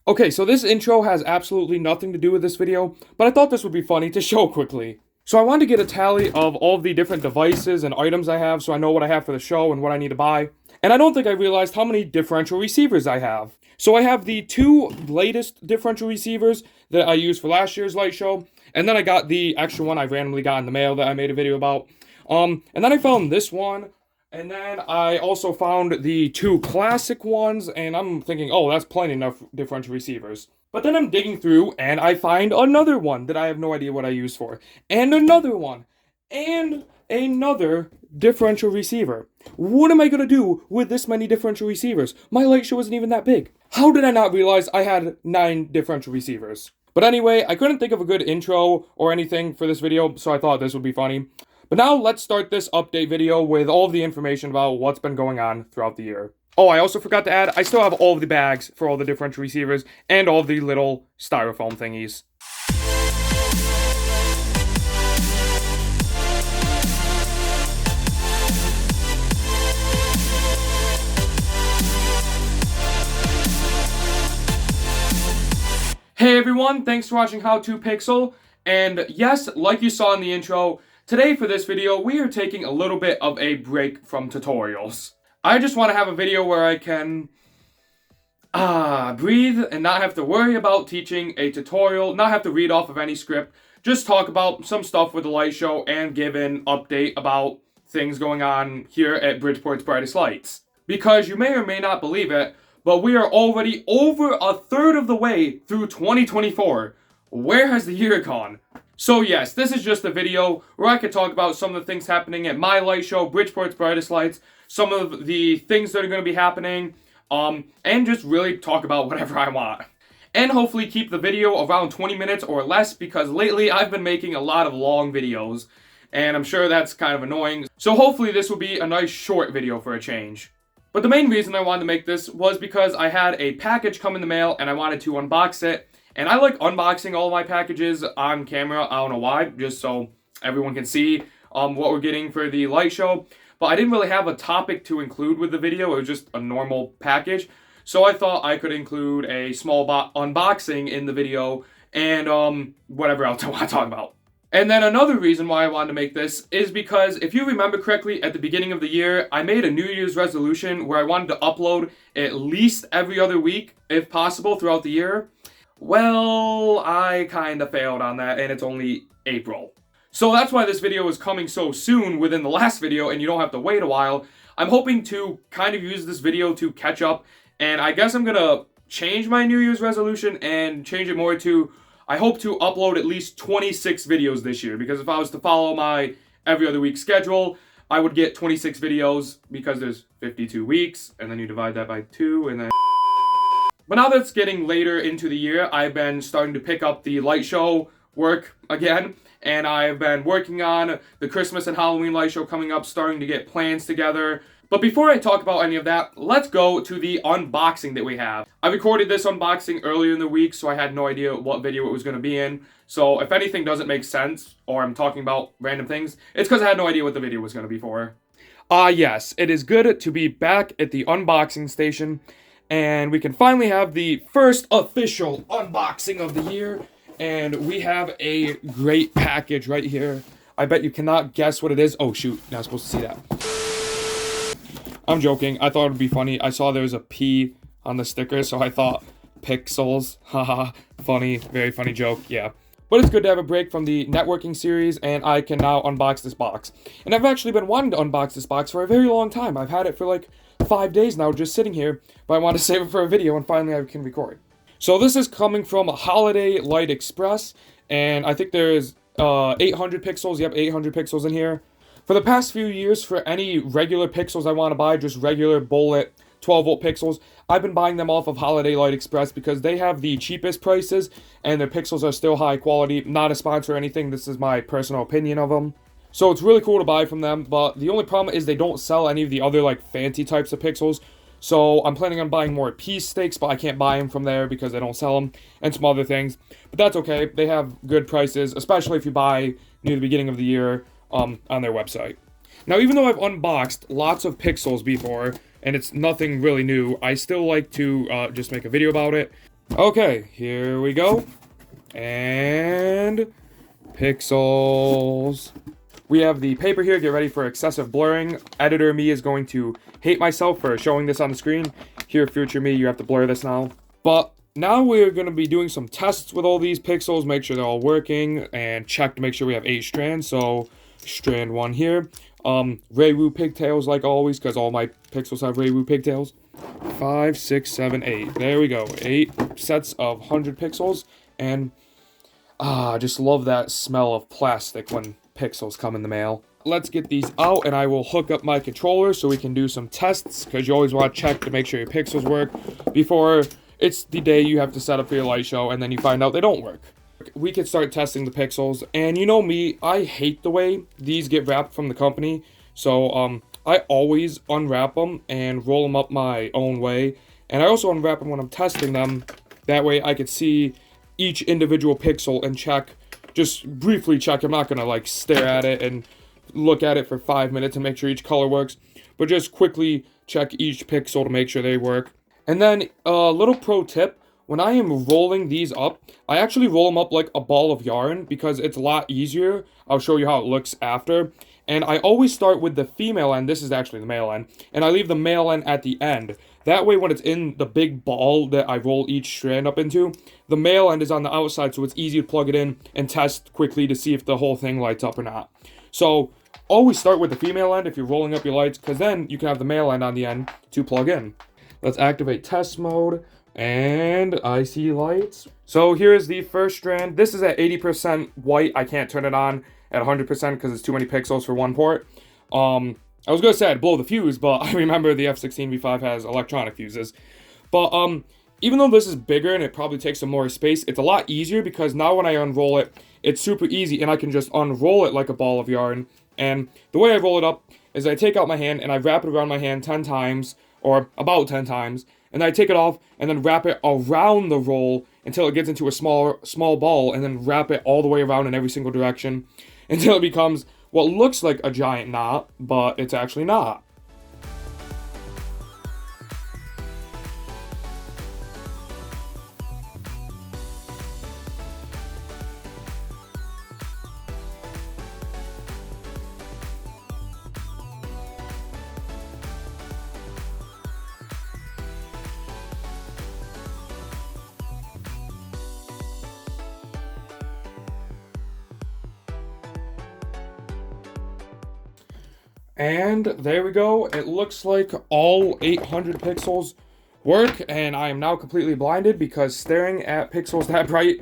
Okay, so this intro has absolutely nothing to do with this video, but I thought this would be funny to show quickly. So I wanted to get a tally of all of the different devices and items I have so I know what I have for the show and what I need to buy. And I don't think I realized how many differential receivers I have. So I have the two latest differential receivers that I used for last year's light show, and then I got the extra one I randomly got in the mail that I made a video about. And then I found this one, and then I also found the two classic ones, and I'm thinking, oh, that's plenty enough differential receivers. But then I'm digging through, and I find another one that I have no idea what I use for. And another one. And another differential receiver. What am I going to do with this many differential receivers? My light show isn't even that big. How did I not realize I had 9 differential receivers? But anyway, I couldn't think of a good intro or anything for this video, so I thought this would be funny. But now let's start this update video with all of the information about what's been going on throughout the year. Oh, I also forgot to add, I still have all of the bags for all the differential receivers and all of the little styrofoam thingies. Hey everyone, thanks for watching H2P. And yes, like you saw in the intro, today for this video, we are taking a little bit of a break from tutorials. I just want to have a video where I can breathe and not have to worry about teaching a tutorial, not have to read off of any script, just talk about some stuff with the light show and give an update about things going on here at Bridgeport's Brightest Lights. Because you may or may not believe it, but we are already over a third of the way through 2024. Where has the year gone? So yes, this is just a video where I could talk about some of the things happening at my light show, Bridgeport's Brightest Lights, some of the things that are going to be happening, and just really talk about whatever I want. And hopefully keep the video around 20 minutes or less, because lately I've been making a lot of long videos, and I'm sure that's kind of annoying. So hopefully this will be a nice short video for a change. But the main reason I wanted to make this was because I had a package come in the mail and I wanted to unbox it. And I like unboxing all of my packages on camera. I don't know why, just so everyone can see what we're getting for the light show. But I didn't really have a topic to include with the video. It was just a normal package. So I thought I could include a small unboxing in the video and whatever else I want to talk about. And then another reason why I wanted to make this is because if you remember correctly, at the beginning of the year, I made a New Year's resolution where I wanted to upload at least every other week, if possible, throughout the year. Well, I kind of failed on that, and it's only April. So that's why this video is coming so soon within the last video, and you don't have to wait a while. I'm hoping to kind of use this video to catch up, and I guess I'm going to change my New Year's resolution and change it more to, I hope to upload at least 26 videos this year, because if I was to follow my every other week schedule, I would get 26 videos because there's 52 weeks, and then you divide that by 2, and then... But now that's getting later into the year, I've been starting to pick up the light show work again, and I've been working on the Christmas and Halloween light show coming up, starting to get plans together. But before I talk about any of that, let's go to the unboxing that we have. I recorded this unboxing earlier in the week, so I had no idea what video it was going to be in. So if anything doesn't make sense, or I'm talking about random things, it's because I had no idea what the video was going to be for. Yes, it is good to be back at the unboxing station. And we can finally have the first official unboxing of the year. And we have a great package right here. I bet you cannot guess what it is. Oh, shoot. You're not supposed to see that. I'm joking. I thought it would be funny. I saw there was a P on the sticker, so I thought pixels. Haha. Funny. Very funny joke. Yeah. But it's good to have a break from the networking series, and I can now unbox this box. And I've actually been wanting to unbox this box for a very long time. I've had it for like 5 days now, just sitting here, but I want to save it for a video, and finally I can record. So this is coming from Holiday Light Express, and I think there's 800 pixels. Yep, 800 pixels in here. For the past few years, for any regular pixels I want to buy, just regular bullet 12-volt pixels, I've been buying them off of Holiday Light Express because they have the cheapest prices, and their pixels are still high quality. Not a sponsor or anything, this is my personal opinion of them. So it's really cool to buy from them, but the only problem is they don't sell any of the other like fancy types of pixels. So I'm planning on buying more piece sticks, but I can't buy them from there because they don't sell them, and some other things. But that's okay, they have good prices, especially if you buy near the beginning of the year on their website. Now, even though I've unboxed lots of pixels before, and it's nothing really new, I still like to just make a video about it. Okay, here we go. And pixels. We have the paper here. Get ready for excessive blurring. Editor me is going to hate myself for showing this on the screen. Here, future me, you have to blur this now. But now we're going to be doing some tests with all these pixels. Make sure they're all working and check to make sure we have 8 strands. So strand 1 here. Raywu pigtails like always, because all my pixels have Raywu pigtails. 5, 6, 7, 8. There we go. 8 sets of 100 pixels. And I just love that smell of plastic when pixels come in the mail. Let's get these out, and I will hook up my controller so we can do some tests, because you always want to check to make sure your pixels work before it's the day you have to set up for your light show, and then you find out they don't work. We can start testing the pixels, and you know me, I hate the way these get wrapped from the company, so I always unwrap them and roll them up my own way, and I also unwrap them when I'm testing them. That way I could see each individual pixel and check, just briefly check. I'm not gonna like stare at it and look at it for 5 minutes and make sure each color works, but just quickly check each pixel to make sure they work. And then a little pro tip, when I am rolling these up, I actually roll them up like a ball of yarn because it's a lot easier. I'll show you how it looks after. And I always start with the female end. This is actually the male end. And I leave the male end at the end. That way when it's in the big ball that I roll each strand up into, the male end is on the outside, so it's easy to plug it in and test quickly to see if the whole thing lights up or not. So always start with the female end if you're rolling up your lights, because then you can have the male end on the end to plug in. Let's activate test mode. And I see lights. So here's the first strand. This is at 80% white. I can't turn it on at 100% because it's too many pixels for one port. I was gonna say I'd blow the fuse, but I remember the F16V5 has electronic fuses. But even though this is bigger and it probably takes some more space, it's a lot easier because now when I unroll it, it's super easy and I can just unroll it like a ball of yarn. And the way I roll it up is I take out my hand and I wrap it around my hand 10 times, or about 10 times, and then I take it off and then wrap it around the roll until it gets into a small ball, and then wrap it all the way around in every single direction until it becomes what looks like a giant knot, but it's actually not. And there we go. It looks like all 800 pixels work, and I am now completely blinded because staring at pixels that bright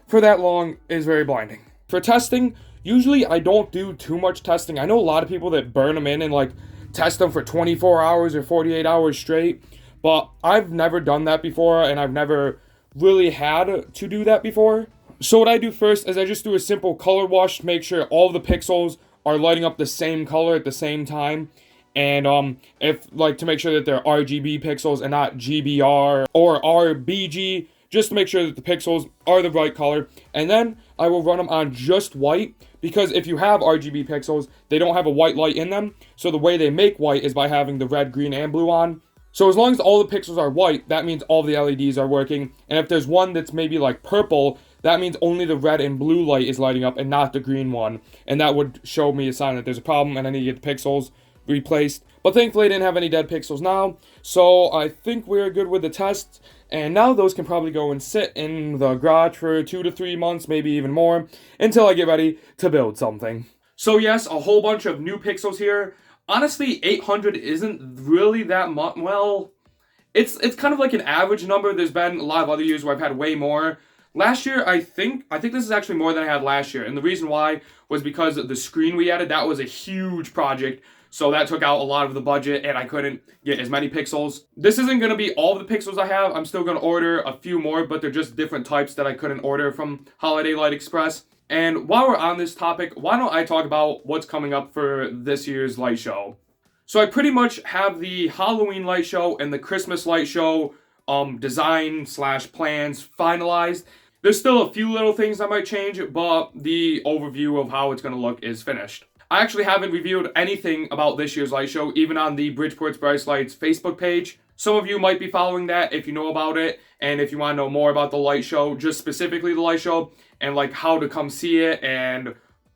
for that long is very blinding. For testing, usually I don't do too much testing. I know a lot of people that burn them in and like test them for 24 hours or 48 hours straight, but I've never done that before, and I've never really had to do that before. So what I do first is I just do a simple color wash to make sure all the pixels are lighting up the same color at the same time, and if like to make sure that they're RGB pixels and not GBR or RBG, just to make sure that the pixels are the right color. And then I will run them on just white, because if you have RGB pixels, they don't have a white light in them, so the way they make white is by having the red, green, and blue on. So as long as all the pixels are white, that means all the LEDs are working, and if there's one that's maybe like purple, that means only the red and blue light is lighting up and not the green one. And that would show me a sign that there's a problem and I need to get the pixels replaced. But thankfully I didn't have any dead pixels now. So I think we're good with the test. And now those can probably go and sit in the garage for 2 to 3 months, maybe even more, until I get ready to build something. So yes, a whole bunch of new pixels here. Honestly, 800 isn't really that much. Well, it's kind of like an average number. There's been a lot of other years where I've had way more. Last year, I think this is actually more than I had last year. And the reason why was because the screen we added, that was a huge project. So that took out a lot of the budget and I couldn't get as many pixels. This isn't going to be all the pixels I have. I'm still going to order a few more, but they're just different types that I couldn't order from Holiday Light Express. And while we're on this topic, why don't I talk about what's coming up for this year's light show? So I pretty much have the Halloween light show and the Christmas light show design / plans finalized. There's still a few little things I might change, but the overview of how it's going to look is finished. I actually haven't reviewed anything about this year's light show, even on the Bridgeport's Brightest Lights Facebook page. Some of you might be following that if you know about it, and if you want to know more about the light show, just specifically the light show, and like how to come see it, and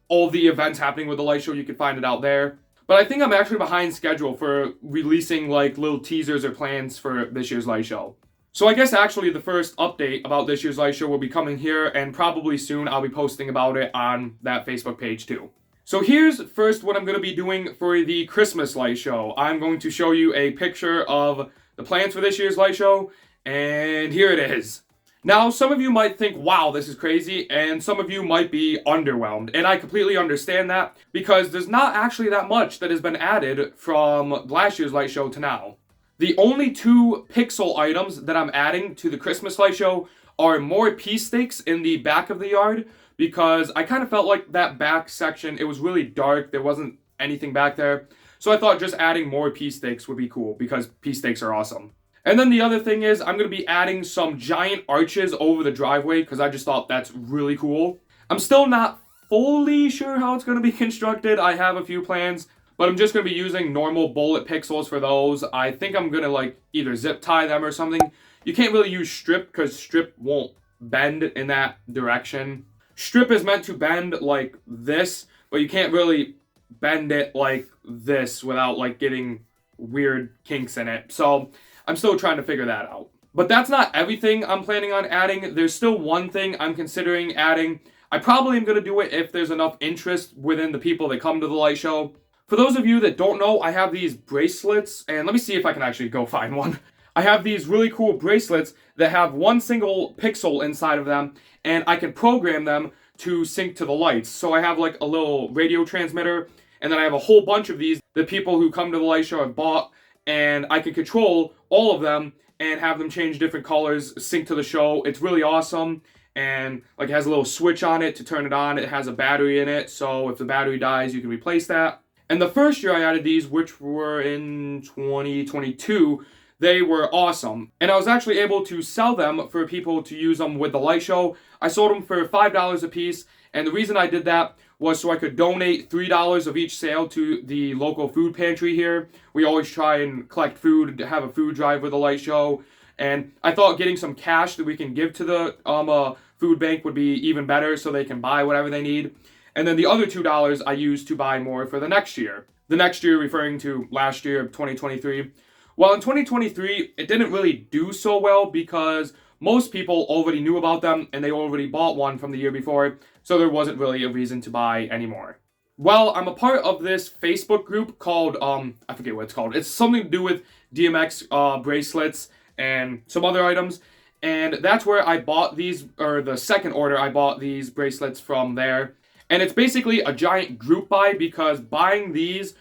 all the events happening with the light show, you can find it out there. But I think I'm actually behind schedule for releasing like little teasers or plans for this year's light show. So I guess actually the first update about this year's light show will be coming here, and probably soon I'll be posting about it on that Facebook page too. So here's first what I'm going to be doing for the Christmas light show. I'm going to show you a picture of the plans for this year's light show, and here it is. Now, some of you might think, wow, this is crazy, and some of you might be underwhelmed, and I completely understand that, because there's not actually that much that has been added from last year's light show to now. The only 2 pixel items that I'm adding to the Christmas light show are more pea sticks in the back of the yard, because I kind of felt like that back section, it was really dark, there wasn't anything back there. So I thought just adding more pea sticks would be cool, because pea sticks are awesome. And then the other thing is, I'm going to be adding some giant arches over the driveway, because I just thought that's really cool. I'm still not fully sure how it's going to be constructed. I have a few plans, but I'm just going to be using normal bullet pixels for those. I think I'm going to like either zip tie them or something. You can't really use strip, because strip won't bend in that direction. Strip is meant to bend like this, but you can't really bend it like this without like getting weird kinks in it. So I'm still trying to figure that out. But that's not everything I'm planning on adding. There's still one thing I'm considering adding. I probably am going to do it if there's enough interest within the people that come to the light show. For those of you that don't know, I have these bracelets, and let me see if I can actually go find one. I have these really cool bracelets that have one single pixel inside of them, and I can program them to sync to the lights. So I have like a little radio transmitter, and then I have a whole bunch of these that people who come to the light show have bought, and I can control all of them and have them change different colors, sync to the show. It's really awesome, and like it has a little switch on it to turn it on. It has a battery in it, so if the battery dies, you can replace that. And the first year I added these, which were in 2022, they were awesome. And I was actually able to sell them for people to use them with the light show. I sold them for $5 a piece, and the reason I did that was so I could donate $3 of each sale to the local food pantry here. We always try and collect food, to have a food drive with the light show, and I thought getting some cash that we can give to the food bank would be even better, so they can buy whatever they need. And then the other $2 I used to buy more for the next year. The next year referring to last year, 2023. Well, in 2023, it didn't really do so well because most people already knew about them and they already bought one from the year before, so there wasn't really a reason to buy anymore. Well, I'm a part of this Facebook group called, I forget what it's called. It's something to do with DMX bracelets and some other items. And that's where I bought these, or the second order, I bought these bracelets from there. And it's basically a giant group buy, because buying these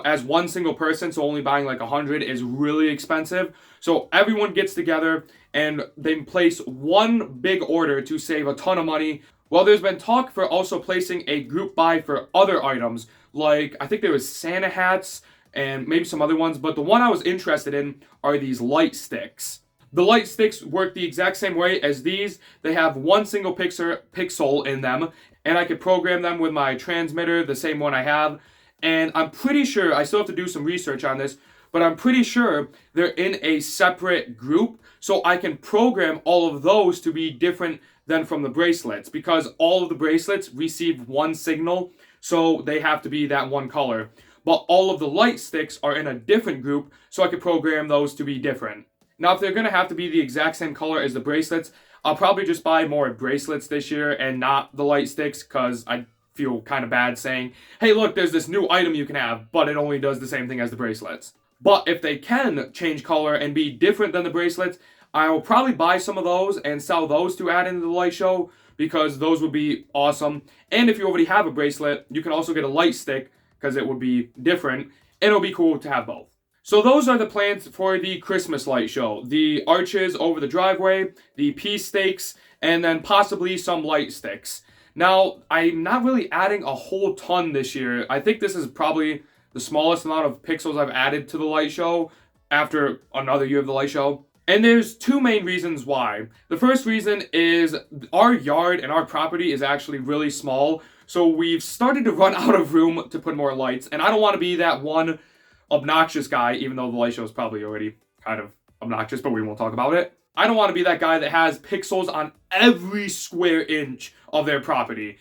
as one single person, so only buying like 100, is really expensive. So everyone gets together and they place one big order to save a ton of money. Well, there's been talk for also placing a group buy for other items, like I think there was Santa hats and maybe some other ones, but the one I was interested in are these light sticks. The light sticks work the exact same way as these. They have one single pixel in them, and I could program them with my transmitter, the same one I have. And I'm pretty sure, I still have to do some research on this, but I'm pretty sure they're in a separate group, so I can program all of those to be different than from the bracelets, because all of the bracelets receive one signal, so they have to be that one color. But all of the light sticks are in a different group, so I could program those to be different. Now, if they're going to have to be the exact same color as the bracelets, I'll probably just buy more bracelets this year and not the light sticks, because I feel kind of bad saying, hey, look, there's this new item you can have, but it only does the same thing as the bracelets. But if they can change color and be different than the bracelets, I will probably buy some of those and sell those to add into the light show, because those would be awesome. And if you already have a bracelet, you can also get a light stick, because it would be different, and it'll be cool to have both. So those are the plans for the Christmas light show. The arches over the driveway, the pea stakes, and then possibly some light sticks. Now, I'm not really adding a whole ton this year. I think this is probably the smallest amount of pixels I've added to the light show after another year of the light show. And there's two main reasons why. The first reason is our yard and our property is actually really small, so we've started to run out of room to put more lights, and I don't want to be that one obnoxious guy, even though the light show is probably already kind of obnoxious, but we won't talk about it. I don't want to be that guy that has pixels on every square inch of their property.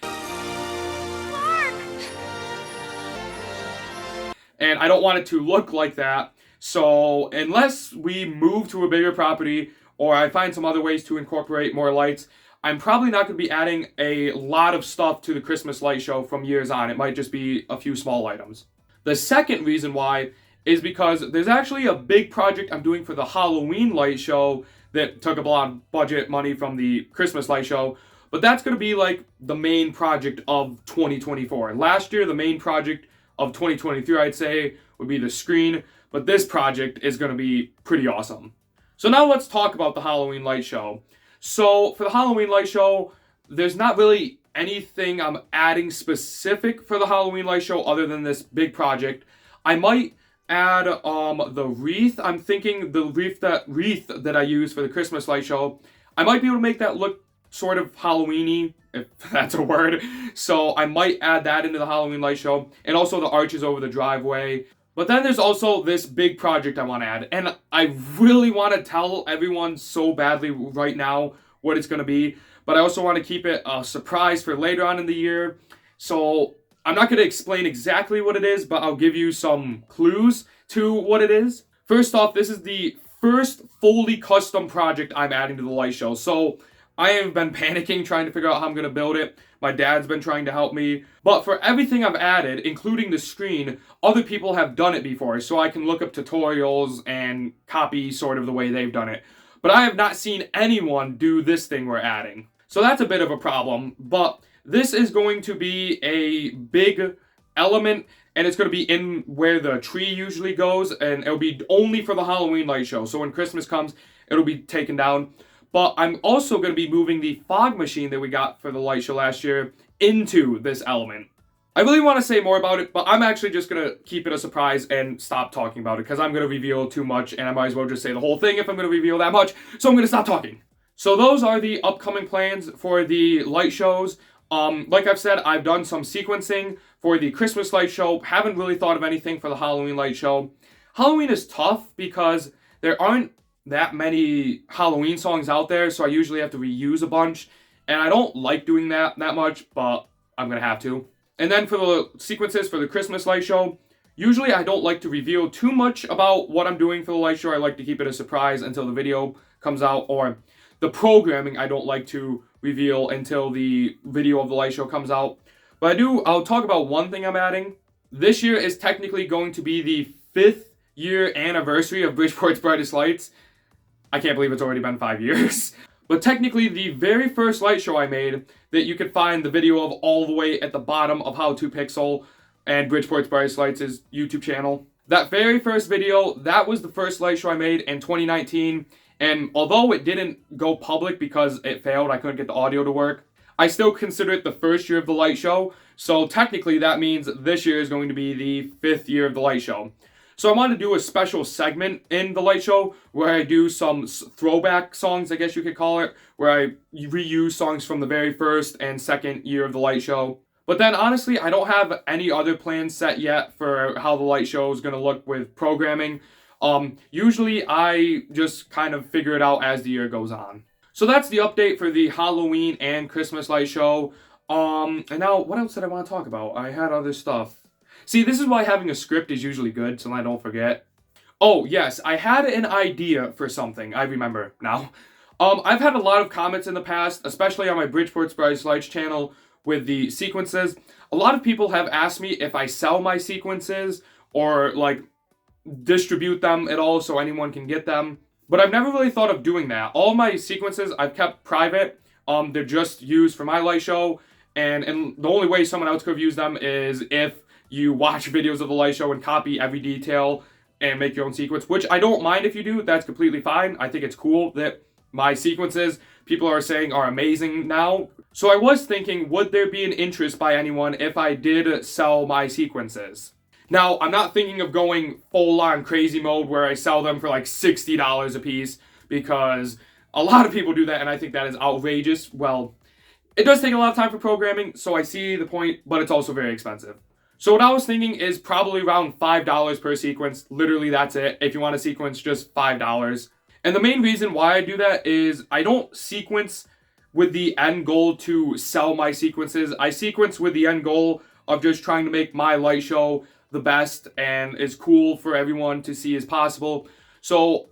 And I don't want it to look like that. So unless we move to a bigger property or I find some other ways to incorporate more lights, I'm probably not going to be adding a lot of stuff to the Christmas light show from years on. It might just be a few small items. The second reason why is because there's actually a big project I'm doing for the Halloween light show that took up a lot of budget money from the Christmas light show. But that's going to be like the main project of 2024. Last year, the main project of 2023, I'd say, would be the screen. But this project is going to be pretty awesome. So now let's talk about the Halloween light show. So for the Halloween light show, there's not really anything I'm adding specific for the Halloween light show other than this big project. I might add the wreath. I'm thinking the wreath that I use for the Christmas light show, I might be able to make that look sort of Halloween-y, if that's a word. So I might add that into the Halloween light show, and also the arches over the driveway. But then there's also this big project I want to add, and I really want to tell everyone so badly right now what it's going to be, but I also want to keep it a surprise for later on in the year. So I'm not going to explain exactly what it is, but I'll give you some clues to what it is. First off, this is the first fully custom project I'm adding to the light show. So I have been panicking trying to figure out how I'm going to build it. My dad's been trying to help me. But for everything I've added, including the screen, other people have done it before. So I can look up tutorials and copy sort of the way they've done it. But I have not seen anyone do this thing we're adding. So that's a bit of a problem. But this is going to be a big element. And it's going to be in where the tree usually goes. And it'll be only for the Halloween light show. So when Christmas comes, it'll be taken down. But I'm also going to be moving the fog machine that we got for the light show last year into this element. I really want to say more about it, but I'm actually just going to keep it a surprise and stop talking about it because I'm going to reveal too much and I might as well just say the whole thing if I'm going to reveal that much. So I'm going to stop talking. So those are the upcoming plans for the light shows. Like I've said, I've done some sequencing for the Christmas light show. Haven't really thought of anything for the Halloween light show. Halloween is tough because there aren't that many Halloween songs out there, so I usually have to reuse a bunch, and I don't like doing that much, but I'm gonna have to. And then for the sequences for the Christmas light show, usually I don't like to reveal too much about what I'm doing for the light show. I like to keep it a surprise until the video comes out, or the programming I don't like to reveal until the video of the light show comes out. But I'll talk about one thing I'm adding. This year is technically going to be the 5th year anniversary of Bridgeport's Brightest Lights. I can't believe it's already been 5 years. But technically, the very first light show I made that you could find the video of all the way at the bottom of H2P and Bridgeport's Brightest Lights' YouTube channel. That very first video, that was the first light show I made in 2019. And although it didn't go public because it failed, I couldn't get the audio to work, I still consider it the first year of the light show. So technically, that means this year is going to be the 5th year of the light show. So I wanted to do a special segment in the light show where I do some throwback songs, I guess you could call it, where I reuse songs from the very first and second year of the light show. But then honestly, I don't have any other plans set yet for how the light show is going to look with programming. Usually I just kind of figure it out as the year goes on. So that's the update for the Halloween and Christmas light show. And now what else did I want to talk about? I had other stuff. See, this is why having a script is usually good, so I don't forget. Oh, yes, I had an idea for something. I remember now. I've had a lot of comments in the past, especially on my Bridgeport's Brightest Lights channel with the sequences. A lot of people have asked me if I sell my sequences or, like, distribute them at all so anyone can get them. But I've never really thought of doing that. All my sequences I've kept private. They're just used for my light show. And the only way someone else could have used them is if you watch videos of the light show and copy every detail and make your own sequence, which I don't mind if you do. That's completely fine. I think it's cool that my sequences, people are saying, are amazing now. So I was thinking, would there be an interest by anyone if I did sell my sequences? Now, I'm not thinking of going full-on crazy mode where I sell them for like $60 a piece, because a lot of people do that, and I think that is outrageous. Well, it does take a lot of time for programming, so I see the point, but it's also very expensive. So what I was thinking is probably around $5 per sequence. Literally, that's it. If you want a sequence, just $5. And the main reason why I do that is I don't sequence with the end goal to sell my sequences. I sequence with the end goal of just trying to make my light show the best and as cool for everyone to see as possible. So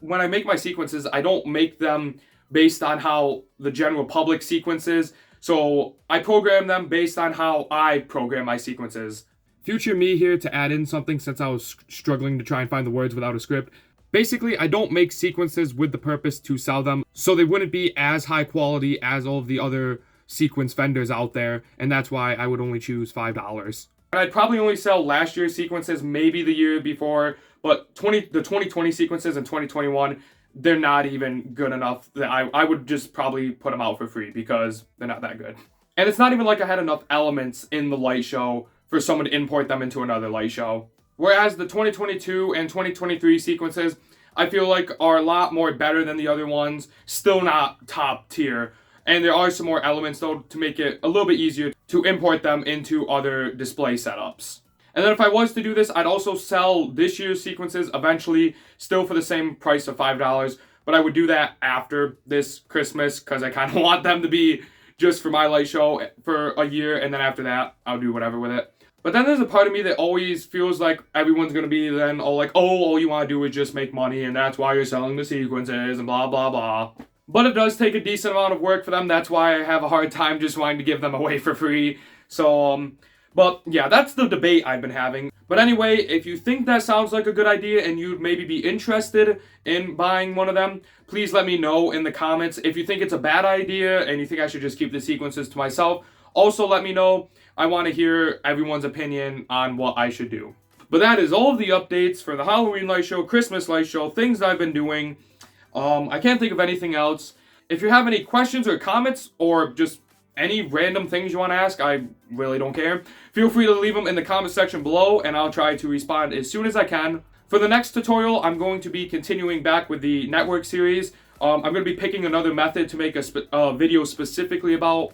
when I make my sequences, I don't make them based on how the general public sequences. So I program them based on how I program my sequences. Future me here to add in something since I was struggling to try and find the words without a script. Basically, I don't make sequences with the purpose to sell them, so they wouldn't be as high quality as all of the other sequence vendors out there, and that's why I would only choose $5. And I'd probably only sell last year's sequences, maybe the year before, but the 2020 sequences and 2021, they're not even good enough that I would just probably put them out for free because they're not that good. And it's not even like I had enough elements in the light show for someone to import them into another light show. Whereas the 2022 and 2023 sequences, I feel like are a lot more better than the other ones. Still not top tier. And there are some more elements though to make it a little bit easier to import them into other display setups. And then if I was to do this, I'd also sell this year's sequences eventually, still for the same price of $5. But I would do that after this Christmas because I kind of want them to be just for my light show for a year. And then after that, I'll do whatever with it. But then there's a part of me that always feels like everyone's going to be then all like, oh, all you want to do is just make money and that's why you're selling the sequences and blah, blah, blah. But it does take a decent amount of work for them. That's why I have a hard time just wanting to give them away for free. So, but yeah, that's the debate I've been having. But anyway, if you think that sounds like a good idea and you'd maybe be interested in buying one of them, please let me know in the comments. If you think it's a bad idea and you think I should just keep the sequences to myself, also let me know. I want to hear everyone's opinion on what I should do. But that is all of the updates for the Halloween light show, Christmas light show, things I've been doing. I can't think of anything else. If you have any questions or comments or just any random things you want to ask, I really don't care. Feel free to leave them in the comment section below and I'll try to respond as soon as I can. For the next tutorial, I'm going to be continuing back with the network series. I'm going to be picking another method to make a video specifically about.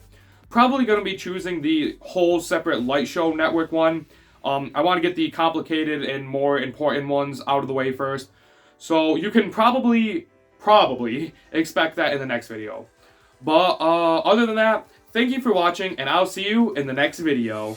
Probably going to be choosing the whole separate light show network one. I want to get the complicated and more important ones out of the way first. So you can probably expect that in the next video. But other than that, thank you for watching and I'll see you in the next video.